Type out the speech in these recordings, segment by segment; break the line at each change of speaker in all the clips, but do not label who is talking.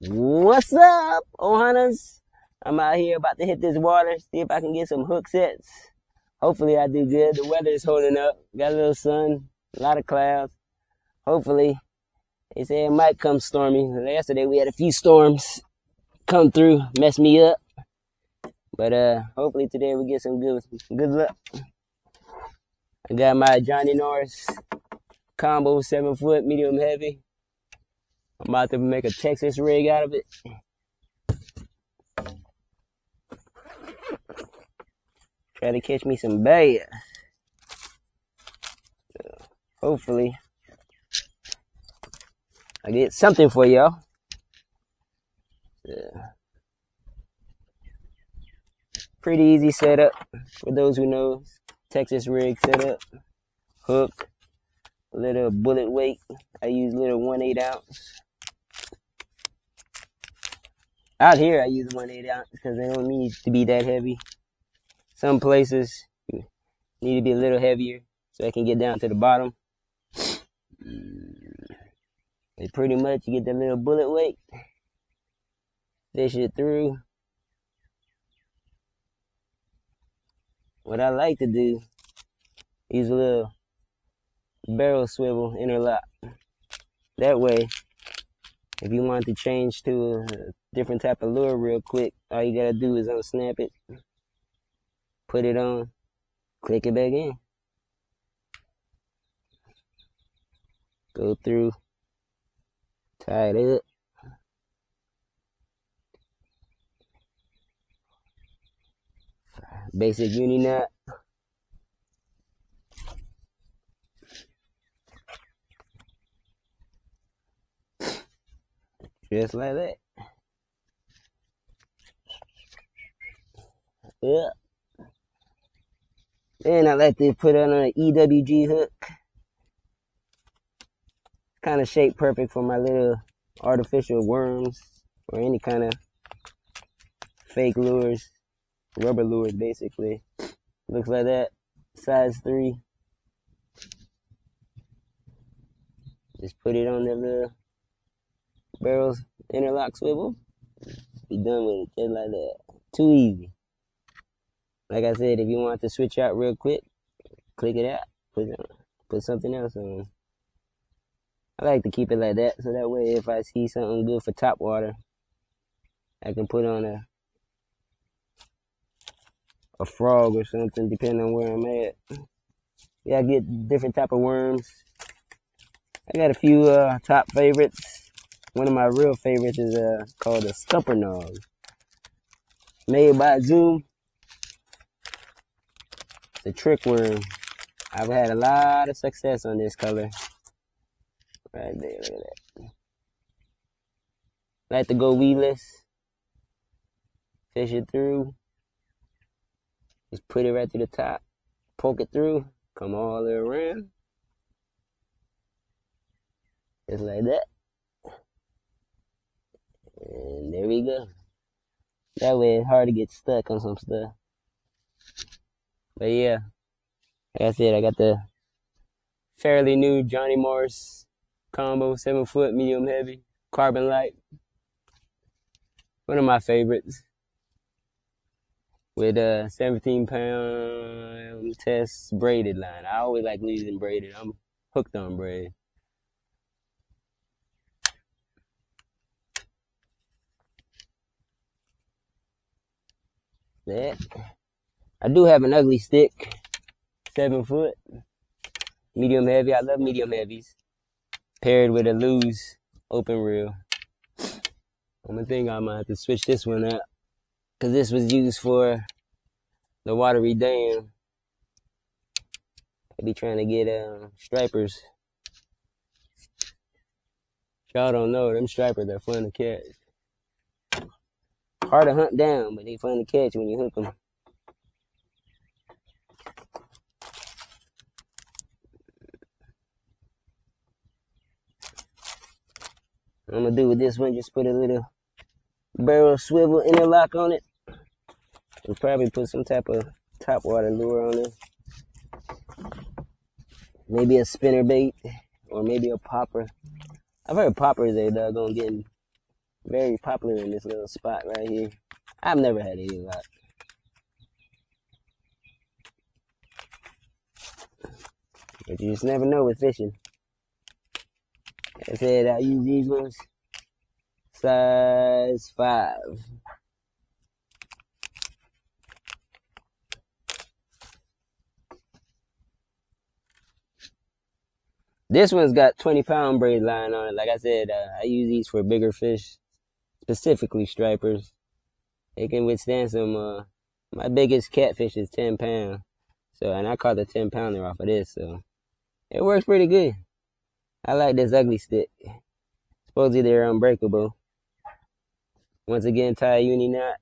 What's up, Ohanas? I'm out here about to hit this water, see if I can get some hook sets. Hopefully I do good. The weather is holding up. Got a little sun, a lot of clouds. Hopefully, they say it might come stormy. Yesterday we had a few storms come through, mess me up. But hopefully today we get some good luck. I got my Johnny Norris combo 7-foot medium heavy. I'm about to make a Texas rig out of it. Try to catch me some bass. Hopefully, I get something for y'all. Pretty easy setup for those who know. Texas rig setup. Hook. A little bullet weight. I use little 1/8 ounce. Out here I use 1/8 ounce because they don't need to be that heavy. Some places need to be a little heavier so I can get down to the bottom. But pretty much you get that little bullet weight, fish it through. What I like to do, use a little barrel swivel interlock. That way, if you want to change to a different type of lure real quick, all you gotta do is unsnap it, put it on, click it back in. Go through, tie it up. Basic uni knot. Just like that. Yeah. Then I like to put on an EWG hook. Kind of shaped perfect for my little artificial worms or any kind of fake lures, rubber lures basically. Looks like that, size 3. Just put it on the little barrels interlock swivel. Be done with it just like that. Too easy. Like I said, if you want to switch out real quick, click it out, put something else on. I like to keep it like that, so that way if I see something good for top water, I can put on a frog or something, depending on where I'm at. Yeah, I get different type of worms. I got a few top favorites. One of my real favorites is called a Scuppernose. Made by Zoom. It's a trick worm. I've had a lot of success on this color. Right there, look at that. Like to go weedless. Fish it through. Just put it right to the top. Poke it through. Come all the way around. Just like that. And there we go. That way it's hard to get stuck on some stuff. But yeah, like I said, I got the fairly new Johnny Morris combo, 7-foot, medium heavy, carbon light. One of my favorites. With a 17-pound test braided line. I always like using braided. I'm hooked on braid. That. I do have an ugly stick, 7-foot, medium heavy. I love medium heavies. Paired with a loose open reel. I'm gonna think I might have to switch this one up, because this was used for the watery dam. I be trying to get stripers. Y'all don't know, them stripers are fun to catch. Hard to hunt down, but they fun to catch when you hook them. I'm gonna do with this one, just put a little barrel swivel interlock on it. And probably put some type of top water lure on it. Maybe a spinner bait or maybe a popper. I've heard poppers are doggone getting very popular in this little spot right here. I've never had any luck. But you just never know with fishing. Like I said, I use these ones, size 5. This one's got 20-pound braid line on it. Like I said, I use these for bigger fish, specifically stripers. They can withstand some, my biggest catfish is 10 pounds. So, and I caught the 10-pounder off of this, so it works pretty good. I like this ugly stick. Supposedly they're unbreakable. Once again, tie a uni knot.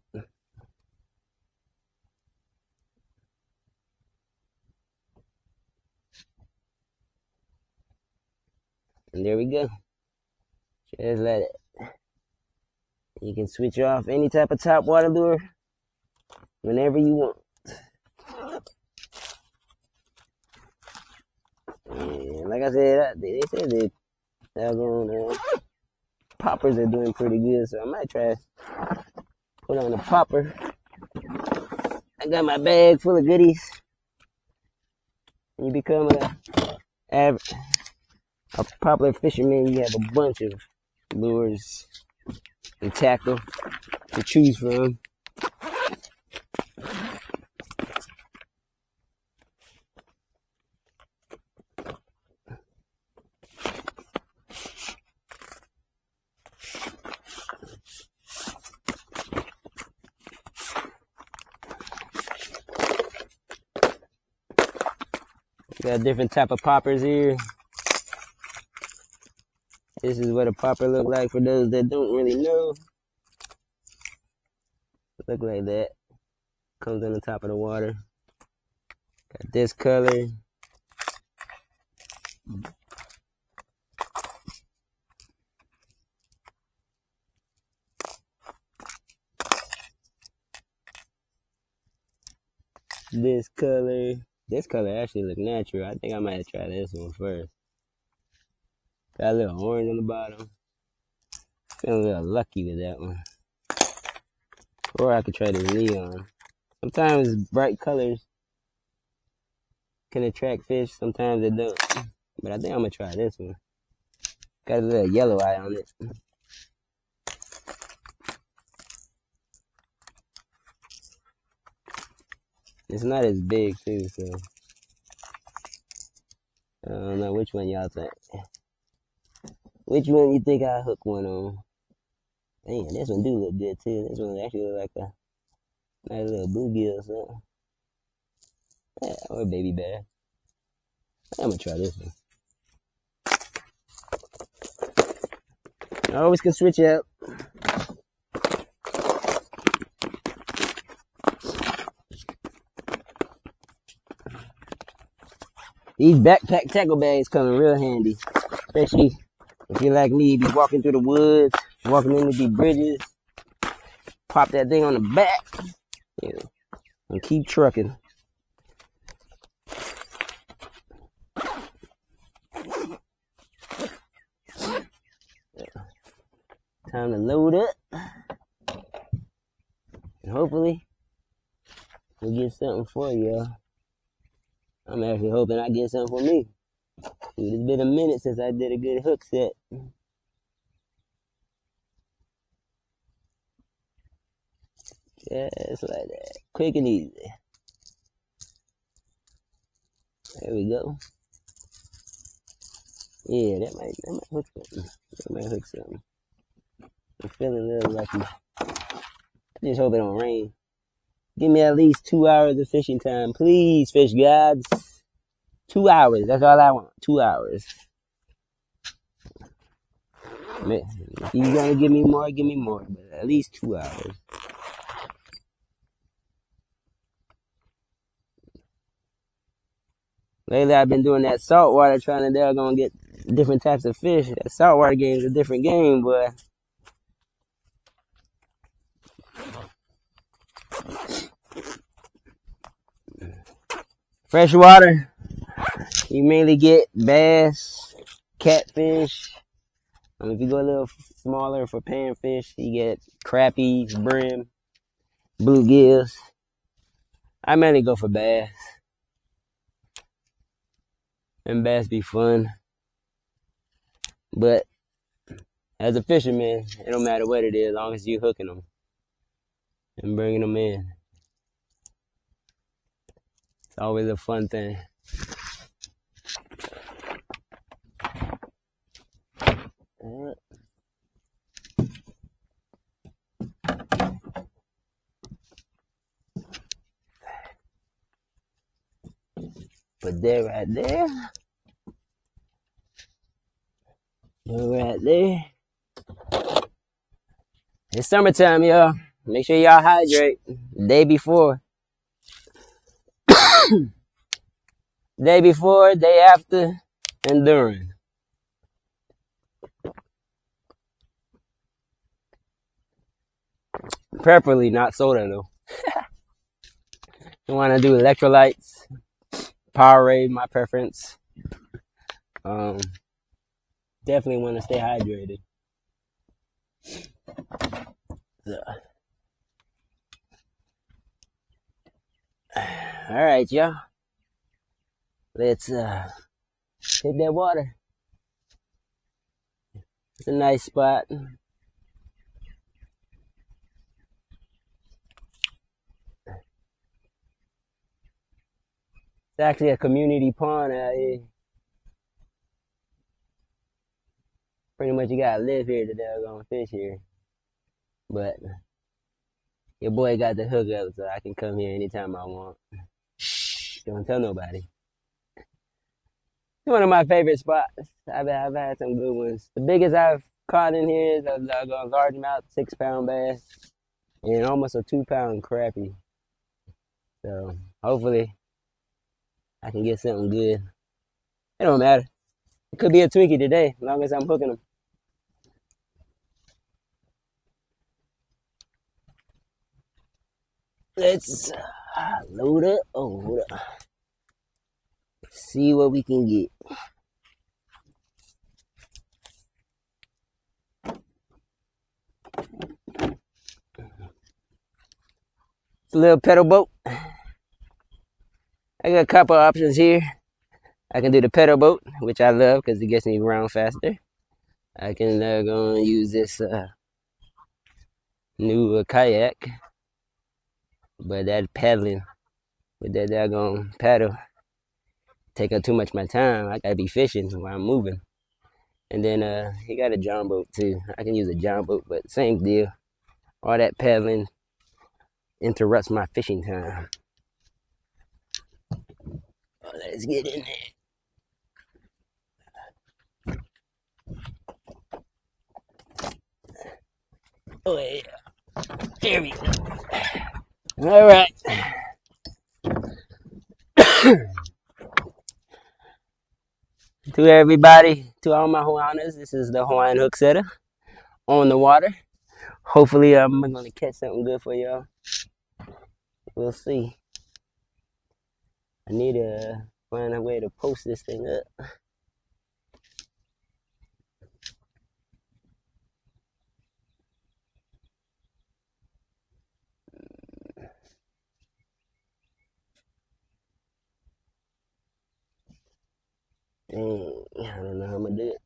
And there we go. Just let it. You can switch off any type of top water lure whenever you want. And like I said, they said the doggone poppers are doing pretty good, so I might try put on a popper. I got my bag full of goodies. When you become a popular fisherman, you have a bunch of lures and tackle to choose from. Got different type of poppers here. This is what a popper look like for those that don't really know. Look like that. Comes on the top of the water. Got this color. This color. This color actually look natural. I think I might try this one first. Got a little orange on the bottom. Feeling a little lucky with that one. Or I could try this neon. Sometimes bright colors can attract fish. Sometimes they don't. But I think I'm gonna try this one. Got a little yellow eye on it. It's not as big too, so I don't know which one y'all think. Which one you think I hook one on? Damn, this one do look good too. This one actually look like a nice little bluegill or something. Yeah, or a baby bass. I'm gonna try this one. I always can switch out. These backpack tackle bags come in real handy, especially if you're like me, be walking through the woods, walking into these bridges, pop that thing on the back, and keep trucking. Time to load up, and hopefully we'll get something for y'all. I'm actually hoping I get something for me. Dude, it's been a minute since I did a good hook set. Just like that. Quick and easy. There we go. Yeah, that might hook something. That might hook something. I'm feeling a little lucky. I just hope it don't rain. Give me at least 2 hours of fishing time. Please, fish gods. 2 hours. That's all I want. 2 hours. If you're going to give me more, give me more. But at least 2 hours. Lately, I've been doing that saltwater, trying to get different types of fish. That saltwater game is a different game, boy. Freshwater, you mainly get bass, catfish. If you go a little smaller for panfish. You get crappies, brim, bluegills. I mainly go for bass. And bass be fun. But as a fisherman, it don't matter what it is, as long as you hooking them and bringing them in. It's always a fun thing. Put that right there. Put right there. It's summertime, y'all. Make sure y'all hydrate the day before. Day before, day after, and during. Preferably not soda though. You want to do electrolytes, Powerade, my preference. Definitely want to stay hydrated. So. All right, y'all. Let's hit that water. It's a nice spot. It's actually a community pond out here. Pretty much you gotta live here to gonna fish here. But your boy got the hook up, so I can come here anytime I want. Shh, don't tell nobody. It's one of my favorite spots. I've had some good ones. The biggest I've caught in here is a largemouth 6-pound bass and almost a 2-pound crappie. So hopefully I can get something good. It don't matter. It could be a Twinkie today, as long as I'm hooking them. Let's load up. Oh, hold up. See what we can get. It's a little pedal boat. I got a couple options here. I can do the pedal boat, which I love because it gets me around faster. I can go and use this new kayak, but that paddling with that daggone paddle take up too much of my time. I gotta be fishing while I'm moving. And then he got a john boat too. I can use a john boat, but same deal. All that paddling interrupts my fishing time. Oh, let's get in there. Oh yeah, there we go. All right. To everybody, to all my Hawaiians, this is the Hawaiian hook setter on the water. Hopefully, I'm gonna catch something good for y'all. We'll see. I need to find a way to post this thing up. Dang, I don't know how I'm gonna do it.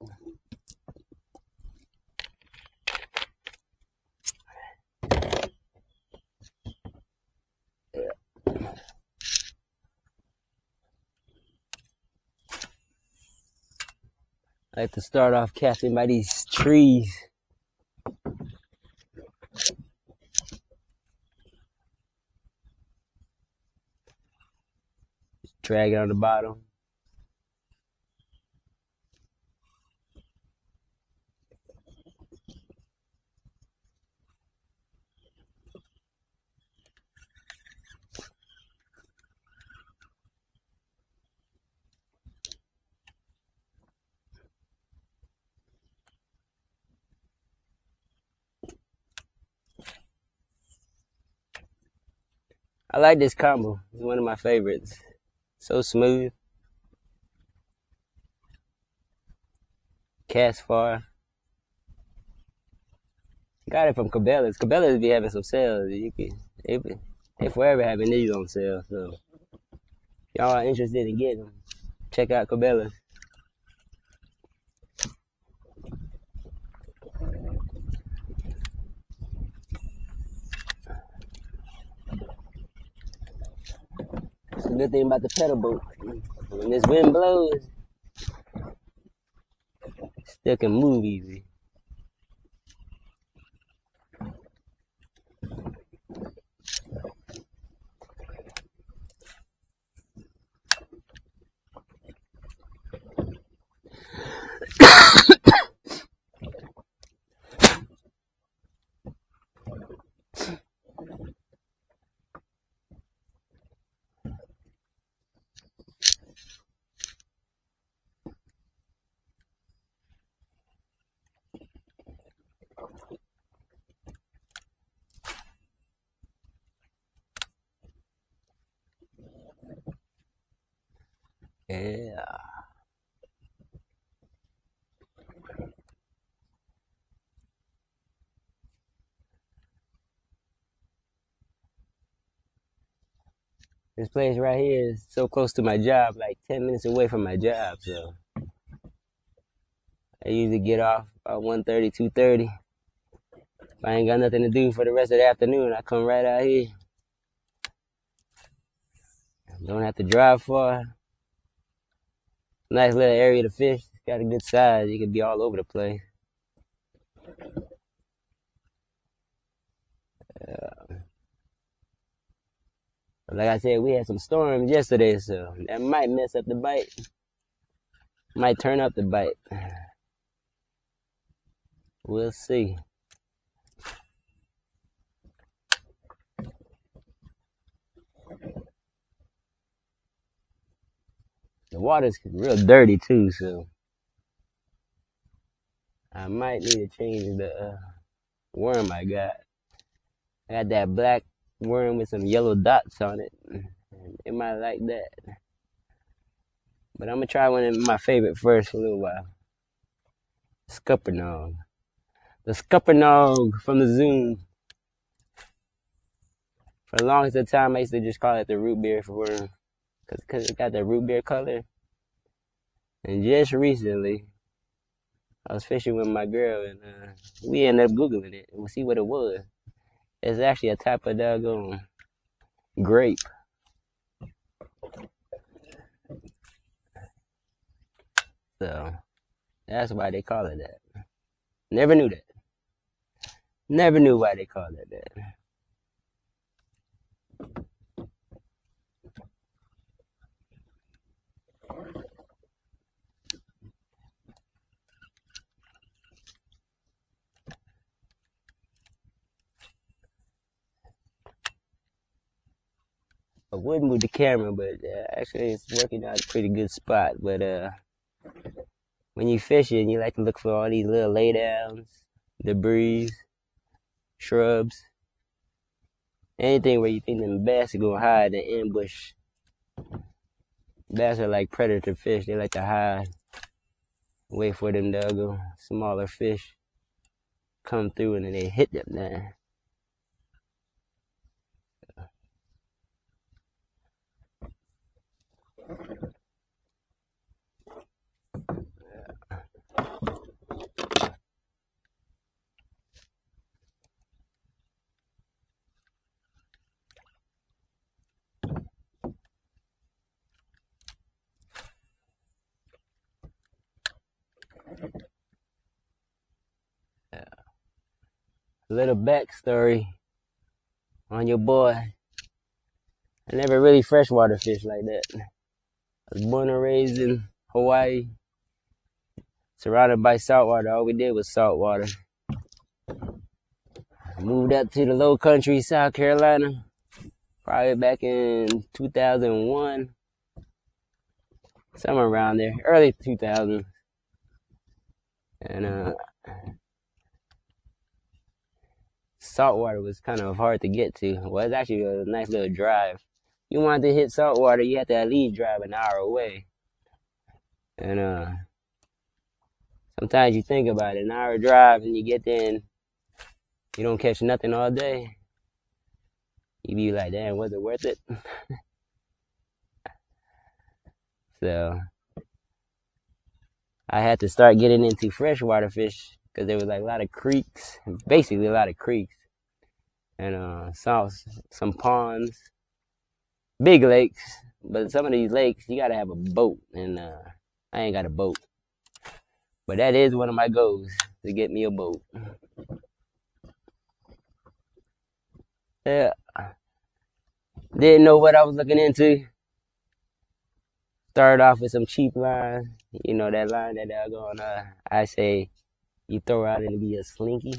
I like to start off casting by these trees. Just drag it on the bottom. I like this combo. It's one of my favorites. So smooth. Cast far. Got it from Cabela's. Cabela's be having some sales. They forever having these on sale. So y'all are interested in getting them, check out Cabela's. It's a good thing about the pedal boat. When this wind blows, it still can move easy. Yeah. This place right here is so close to my job, like 10 minutes away from my job. So I usually get off about 1:30, 2:30. If I ain't got nothing to do for the rest of the afternoon, I come right out here. Don't have to drive far. Nice little area to fish. It's got a good size. You can be all over the place. Like I said, we had some storms yesterday, so that might mess up the bite. Might turn up the bite. We'll see. The water's real dirty too, so I might need to change the worm I got. I got that black worm with some yellow dots on it. It might like that. But I'm gonna try one of my favorite first for a little while. Scuppernog. The Scuppernog from the Zoom. For the longest time, I used to just call it the root beer worm. Because it got that root beer color. And just recently, I was fishing with my girl and we ended up Googling it and we'll see what it was. It's actually a type of doggone grape. So that's why they call it that. Never knew that. Never knew why they called it that. I would move the camera, but actually it's working out a pretty good spot. But when you fishing, you like to look for all these little laydowns, debris, shrubs, anything where you think them bass are gonna hide and ambush. Bass are like predator fish. They like to hide, wait for them doggone smaller fish come through and then they hit them there. A little backstory on your boy. I never really freshwater fished like that. I was born and raised in Hawaii, surrounded by saltwater. All we did was saltwater. I moved up to the low country, South Carolina, probably back in 2001, somewhere around there, early 2000s. And saltwater was kind of hard to get to. Well, it's actually a nice little drive. You wanted to hit saltwater, you had to at least drive an hour away. And sometimes you think about it, an hour drive and you get there and you don't catch nothing all day, you be like, damn, was it worth it? So I had to start getting into freshwater fish because there was like a lot of creeks, basically a lot of creeks, and some ponds, big lakes. But some of these lakes, you gotta have a boat, and I ain't got a boat. But that is one of my goals, to get me a boat. Yeah, didn't know what I was looking into. Started off with some cheap line. You know that line that they're going, I say, you throw out and be a slinky.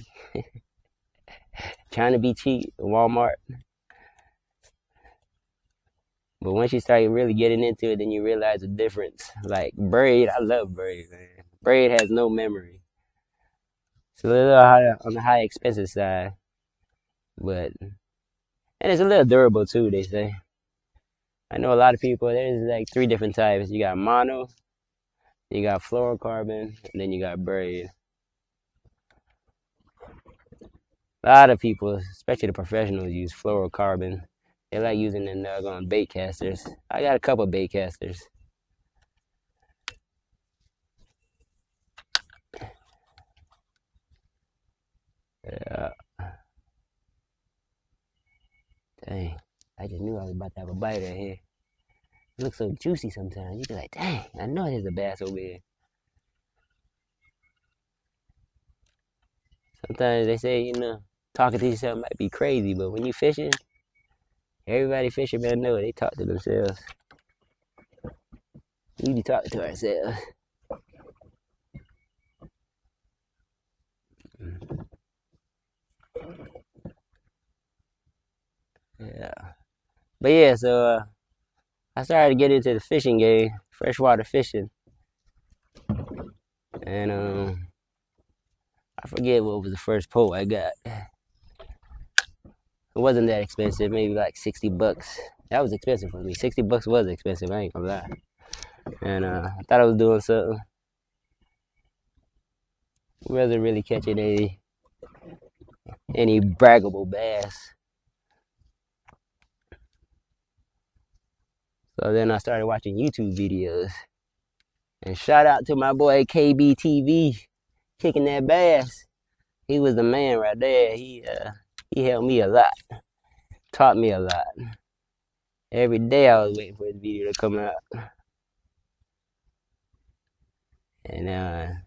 Trying to be cheap, Walmart. But once you start really getting into it, then you realize the difference. Like braid, I love braid, man. Braid has no memory. It's a little higher on the high expensive side, but and it's a little durable too, they say. I know a lot of people, there's like 3 different types. You got mono, you got fluorocarbon, and then you got braid. A lot of people, especially the professionals, use fluorocarbon. They like using the bait casters. I got a couple bait casters. Yeah. Dang, I just knew I was about to have a bite right here. It looks so juicy sometimes. You be like, dang, I know there's a bass over here. Sometimes they say, talking to yourself might be crazy, but when you fishing, everybody fishermen know they talk to themselves. We be talking to ourselves. Yeah. But yeah, so I started to get into the fishing game, freshwater fishing. And I forget what was the first pole I got. It wasn't that expensive, maybe like $60. That was expensive for me. $60 was expensive, I ain't gonna lie. And I thought I was doing something. Wasn't really catching any braggable bass. So then I started watching YouTube videos. And shout out to my boy KBTV, kicking that bass. He was the man right there. He helped me a lot, taught me a lot. Every day I was waiting for his video to come out. And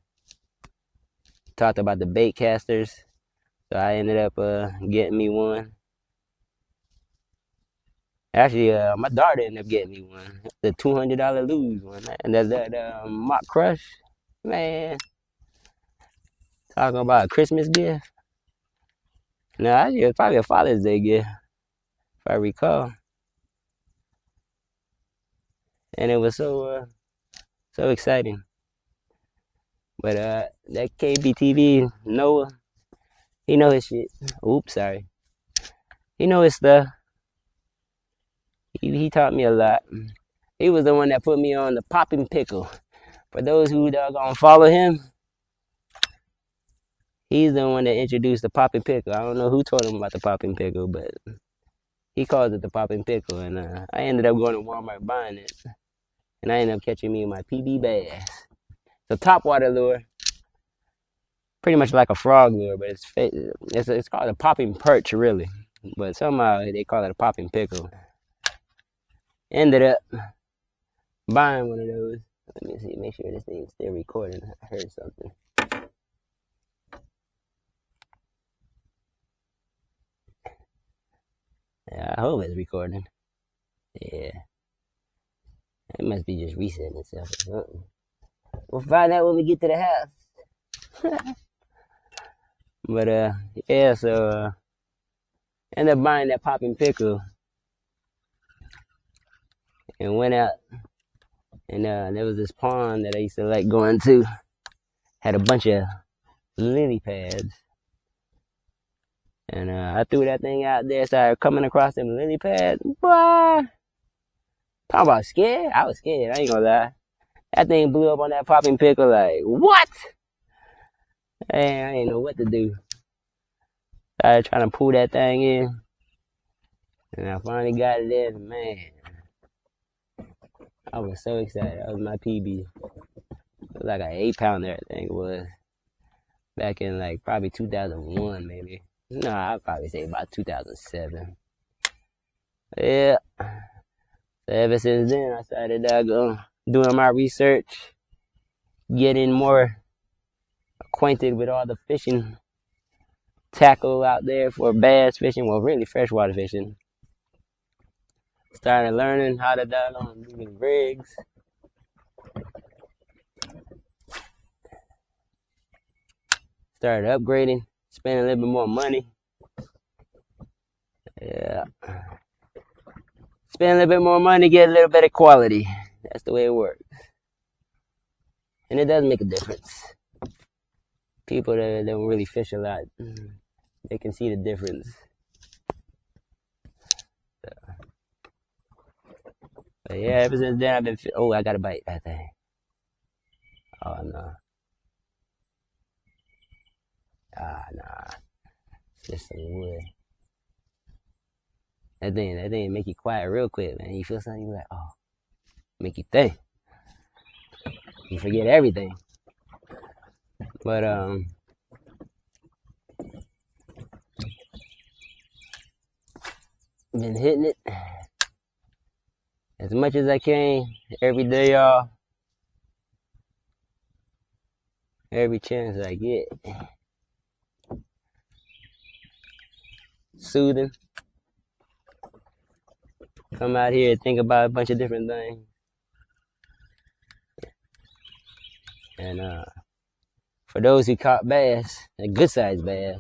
talked about the bait casters. So I ended up getting me one. Actually, my daughter ended up getting me one, the $200 lose one, and that's that Mock Crush, man. Talking about a Christmas gift. No, actually, it was probably a Father's Day gift, if I recall. And it was so exciting. But that KBTV Noah, he know his shit. Oops, sorry. He know his stuff. He taught me a lot. He was the one that put me on the popping pickle. For those who gonna follow him, he's the one that introduced the popping pickle. I don't know who told him about the popping pickle, but he calls it the popping pickle. And I ended up going to Walmart buying it. And I ended up catching me my PB bass. It's a topwater lure. Pretty much like a frog lure, but it's called a popping perch, really. But somehow they call it a popping pickle. Ended up buying one of those. Let me see, make sure this thing's still recording. I heard something. Yeah, I hope it's recording. Yeah. It must be just resetting itself or something. We'll find out when we get to the house. But yeah, so ended up buying that popping pickle and went out. And there was this pond that I used to like going to. Had a bunch of lily pads. And I threw that thing out there, started coming across them lily pads. Boy, talking about scared? I was scared, I ain't gonna lie. That thing blew up on that popping pickle like, what? Man, I ain't know what to do. Started trying to pull that thing in, and I finally got it in. Man, I was so excited. That was my PB. It was like an 8-pounder, I think it was. Back in like probably 2001, maybe. No, I'd probably say about 2007. Yeah. So ever since then, I started doing my research, getting more acquainted with all the fishing tackle out there for bass fishing. Well, really freshwater fishing. Started learning how to do the rigs. Started upgrading, spending a little bit more money. Yeah. Spend a little bit more money, get a little better quality. That's the way it works. And it does make a difference. People that don't really fish a lot, they can see the difference. But yeah, ever since then I've been. Oh, I got a bite that thing. Oh no. Nah. It's just some wood. That thing make you quiet real quick, man. You feel something, you like, oh, make you think. You forget everything. But been hitting it as much as I can every day, y'all. Every chance I get. Soothing. Come out here and think about a bunch of different things. And for those who caught bass, a good sized bass,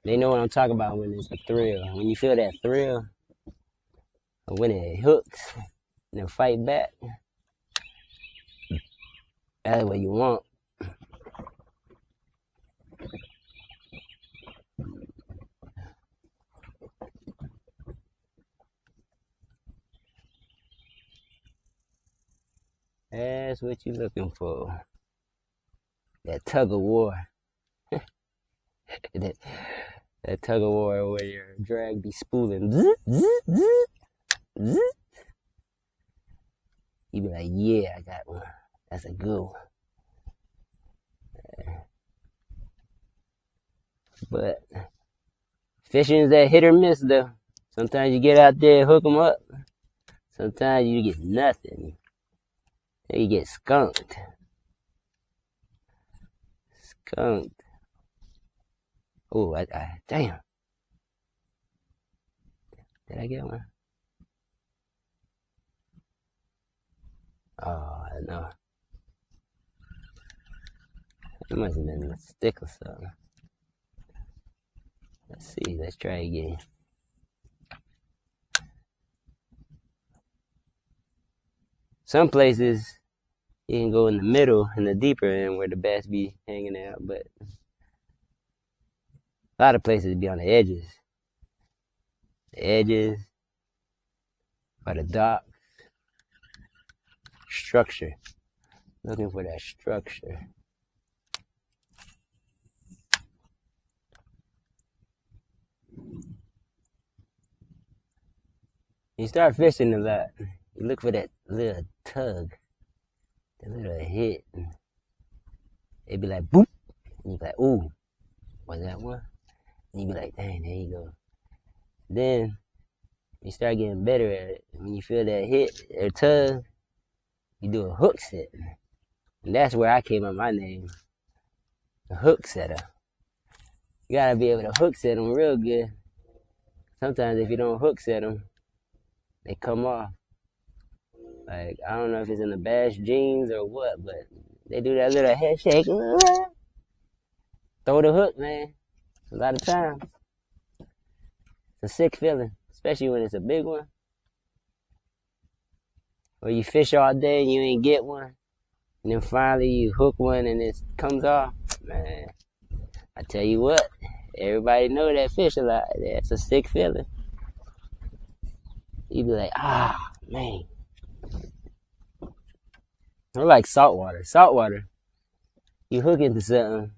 they know what I'm talking about when it's a thrill. When you feel that thrill, or when it hooks and then fight back, that's what you want. That's what you're looking for. That tug of war. that tug of war where your drag be spooling. You be like, yeah, I got one. That's a good one. But fishing is that hit or miss though. Sometimes you get out there, hook them up. Sometimes you get nothing. You get skunked. Oh, damn. Did I get one? Oh, no. It must have been a stick or something. Let's see. Let's try again. Some places you can go in the middle, in the deeper end where the bass be hanging out, but a lot of places be on the edges. The edges, or the dock. Structure. Looking for that structure. You start fishing a lot, you look for that little tug, that little hit. It'd be like boop, and you be like, ooh, was that one? And you be like, dang, there you go. Then you start getting better at it. When you feel that hit or tug, you do a hook set. And that's where I came up with my name, the hook setter. You gotta be able to hook set them real good. Sometimes if you don't hook set them, they come off. Like, I don't know if it's in the bass jeans or what, but they do that little head shake. Throw the hook, man. A lot of times. It's a sick feeling, especially when it's a big one. Or you fish all day and you ain't get one. And then finally you hook one and it comes off. Man, I tell you what, everybody know that fish a lot. That's a sick feeling. You be like, man. I like saltwater. Saltwater, you hook into something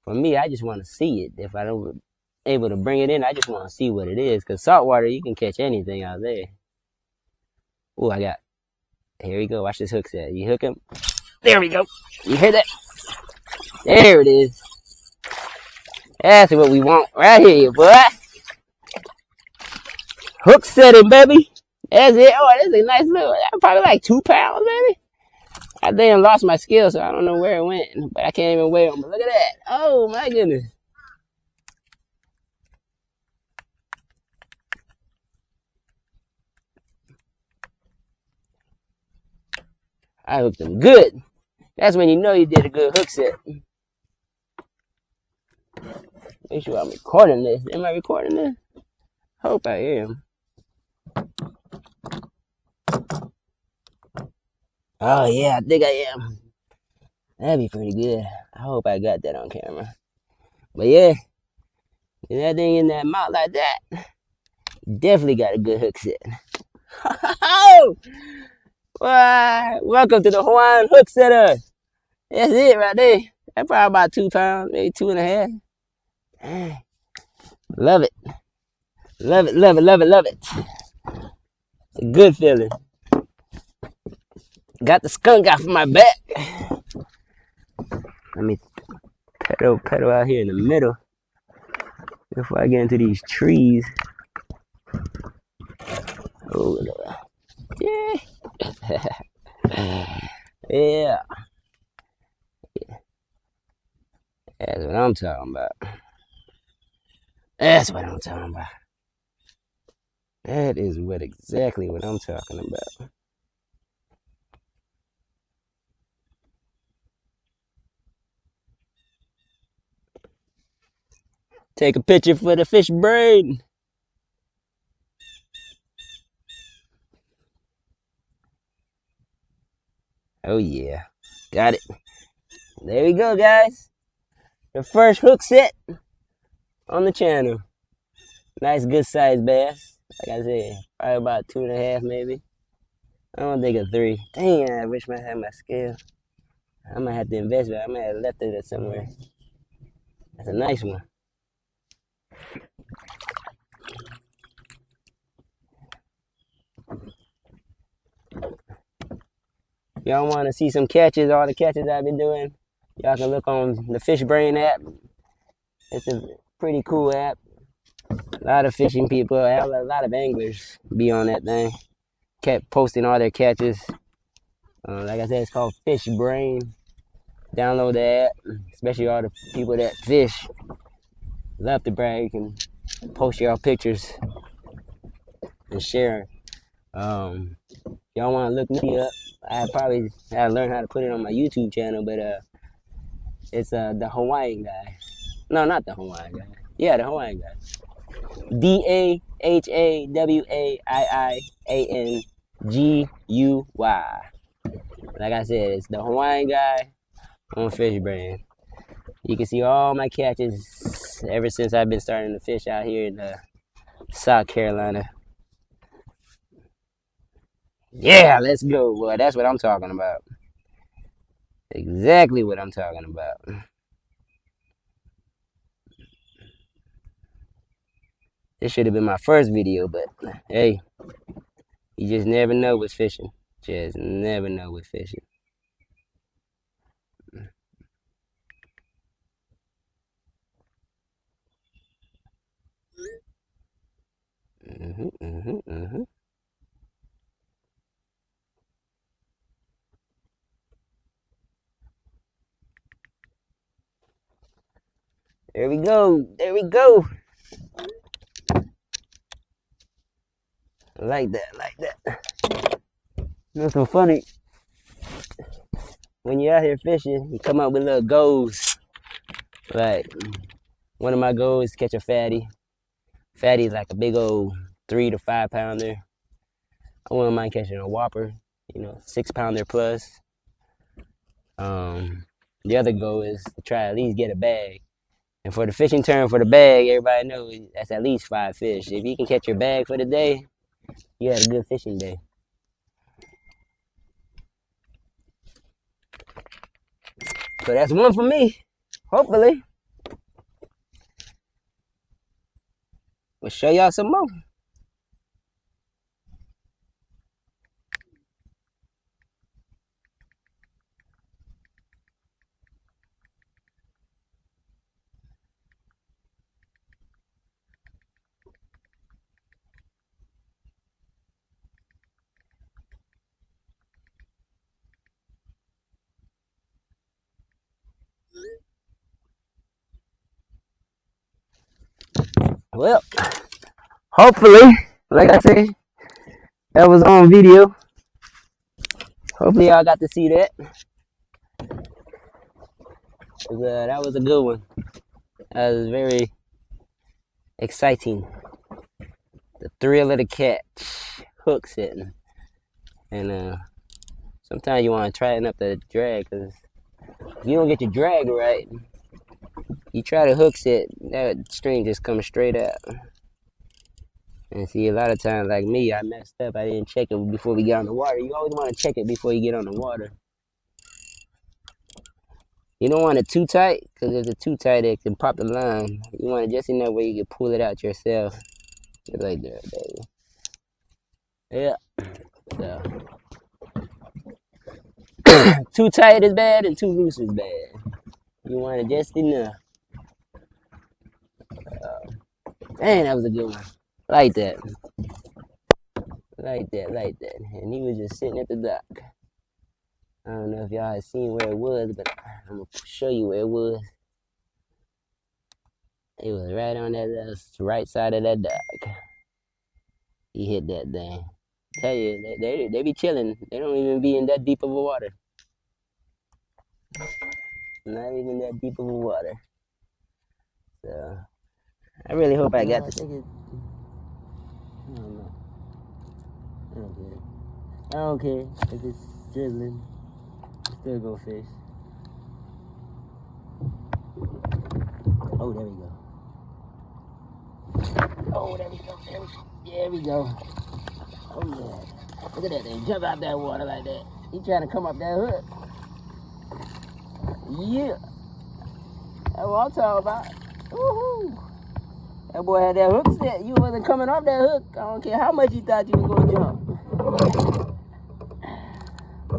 For me, I just want to see it. If I don't able to bring it in, I just want to see what it is. Cause saltwater, you can catch anything out there. Oh, I got. Here we go. Watch this hook set. You hook him. There we go. You hear that? There it is. That's what we want right here, boy. Hook setting, baby. That's it. Oh, that's a nice little. Probably like 2 pounds, baby. I then lost my skill, so I don't know where it went. But I can't even weigh them. But look at that. Oh my goodness. I hooked them good. That's when you know you did a good hook set. Make sure I'm recording this. Am I recording this? Hope I am. Oh yeah, I think I am. That'd be pretty good. I hope I got that on camera. But yeah, that thing in that mouth like that, definitely got a good hook set. Welcome to the Hawaiian Hook Setter. That's it right there. That's probably about 2 pounds, maybe 2.5. Love it. Love it, love it, love it, love it. It's a good feeling. Got the skunk off my back. Let me pedal out here in the middle before I get into these trees. Oh, yeah. Yeah. That's what I'm talking about. That's what I'm talking about. That is exactly what I'm talking about. Take a picture for the fish brain. Oh yeah, got it. There we go, guys. The first hook set on the channel. Nice, good sized bass. Like I said, probably about 2.5 maybe. I don't think a 3. Dang, I wish I had my scale. I might have to invest, but I might have left it somewhere. That's a nice one. Y'all want to see some catches, all the catches I've been doing, y'all can look on the Fish Brain app. It's a pretty cool app. A lot of fishing people, a lot of anglers be on that thing. Kept posting all their catches. Like I said, it's called Fish Brain. Download the app, especially all the people that fish. Love to brag and post y'all pictures and share. Y'all want to look me up, I probably gotta learn how to put it on my YouTube channel, but it's the Hawaiian guy. No, not the Hawaiian guy. Yeah, the Hawaiian guy. DAHAWAIANGUY. Like I said, it's the Hawaiian guy on Fish Brand. You can see all my catches ever since I've been starting to fish out here in South Carolina. Yeah, let's go, boy. That's what I'm talking about. Exactly what I'm talking about. This should have been my first video, but hey, you just never know with fishing. Just never know with fishing. There we go. There we go. Like that, like that. That's so funny. When you're out here fishing, you come up with little goals. Like, one of my goals is catch a fatty. Fatty is like a big old 3 to 5 pounder. I wouldn't mind catching a whopper, 6 pounder plus. The other goal is to try at least get a bag. And for the fishing term for the bag, everybody knows that's at least 5 fish. If you can catch your bag for the day, you had a good fishing day. So that's one for me, hopefully. We'll show y'all some more. Well, hopefully, like I said, that was on video. Hopefully y'all got to see that. That was a good one. That was very exciting. The thrill of the catch, hook setting. And sometimes you want to tighten up the drag, because if you don't get your drag right, you try to hook set, that string just comes straight out. And see, a lot of times, like me, I messed up. I didn't check it before we get on the water. You always want to check it before you get on the water. You don't want it too tight, because if it's too tight, it can pop the line. You want it just enough where you can pull it out yourself. Just like that, baby. Yeah. So. Too tight is bad, and too loose is bad. You want it just enough. Dang, that was a good one. Like that. Like that. And he was just sitting at the dock. I don't know if y'all had seen where it was, but I'm going to show you where it was. It was right on that right side of that dock. He hit that thing. Tell you, they be chilling. They don't even be in that deep of a water. Not even that deep of a water. So, I really hope I got this. I don't know. I don't care if it's drizzling. Still go fish. Oh, there we go. Oh, there we go. There we go. Oh, yeah. Look at that thing. Jump out that water like that. He trying to come up that hook. Yeah. That's what I'm talking about. Woohoo. That boy had that hook set. You wasn't coming off that hook. I don't care how much you thought you was going to jump.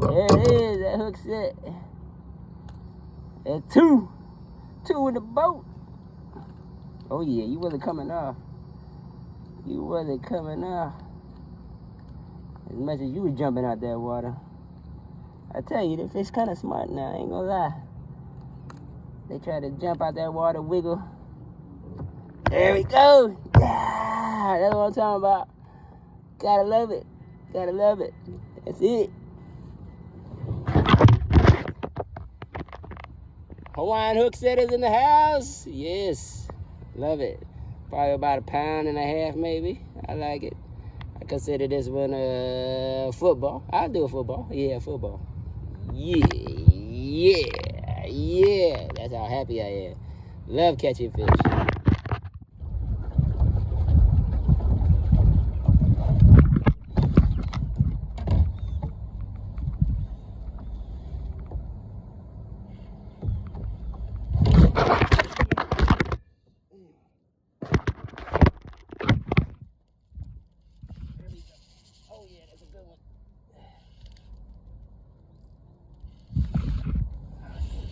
There it is, that hook set. That's two. Two in the boat. Oh yeah, you wasn't coming off. You wasn't coming off. As much as you was jumping out that water. I tell you, the fish kind of smart now, I ain't gonna lie. They try to jump out that water, wiggle. There we go. Yeah, that's what I'm talking about. Gotta love it. Gotta love it. That's it. Hawaiian hook setters in the house. Yes. Love it. Probably about 1.5 pounds maybe. I like it. I consider this one football. I'll do a football. Yeah, football. Yeah. That's how happy I am. Love catching fish.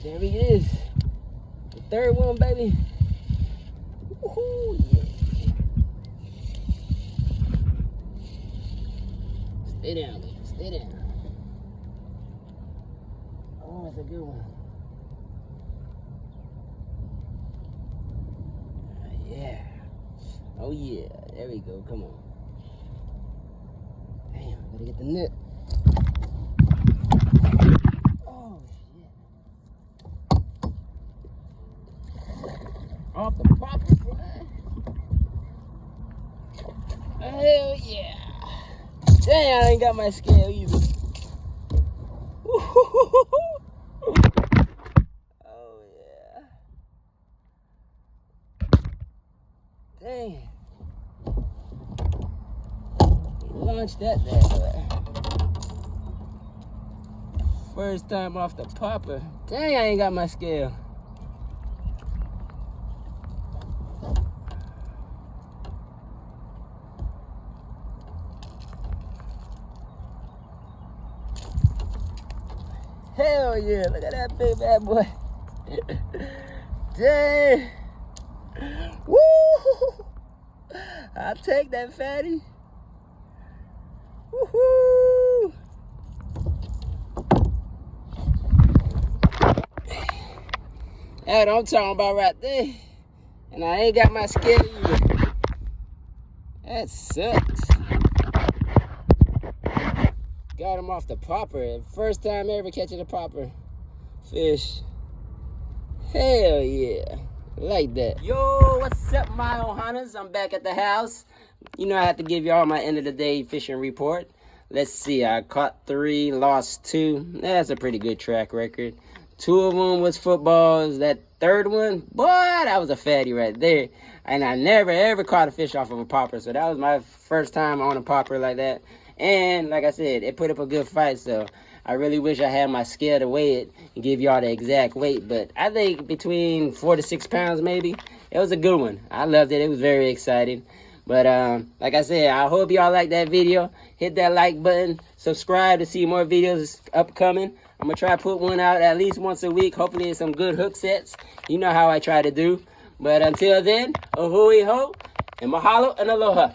There he is. The third one, baby. Woohoo, yeah. Stay down, baby. Stay down. Oh, that's a good one. Yeah. Oh, yeah. There we go. Come on. Damn, gotta get the net. Off the popper fly. Hell yeah. Dang, I ain't got my scale either. Oh yeah. Dang. Launched that there. First time off the popper. Dang, I ain't got my scale. yeah, look at that big bad boy. Dang. Woo! I'll take that fatty. Woohoo! That's what I'm talking about right there. And I ain't got my scale either. That sucks. Got him off the popper. First time ever catching a popper fish. Hell yeah. Like that. Yo, what's up, my Ohanas? I'm back at the house. You know I have to give y'all my end of the day fishing report. Let's see, I caught 3, lost 2. That's a pretty good track record. 2 of them was footballs. That third one, boy, that was a fatty right there. And I never ever caught a fish off of a popper, so that was my first time on a popper like that. And like I said, it put up a good fight, so I really wish I had my scale to weigh it and give y'all the exact weight. But I think between 4 to 6 pounds maybe. It was a good one. I loved it. It was very exciting. But like I said, I hope y'all like that video. Hit that like button. Subscribe to see more videos upcoming. I'm going to try to put one out at least once a week. Hopefully it's some good hook sets. You know how I try to do. But until then, a hooey ho, and mahalo and aloha.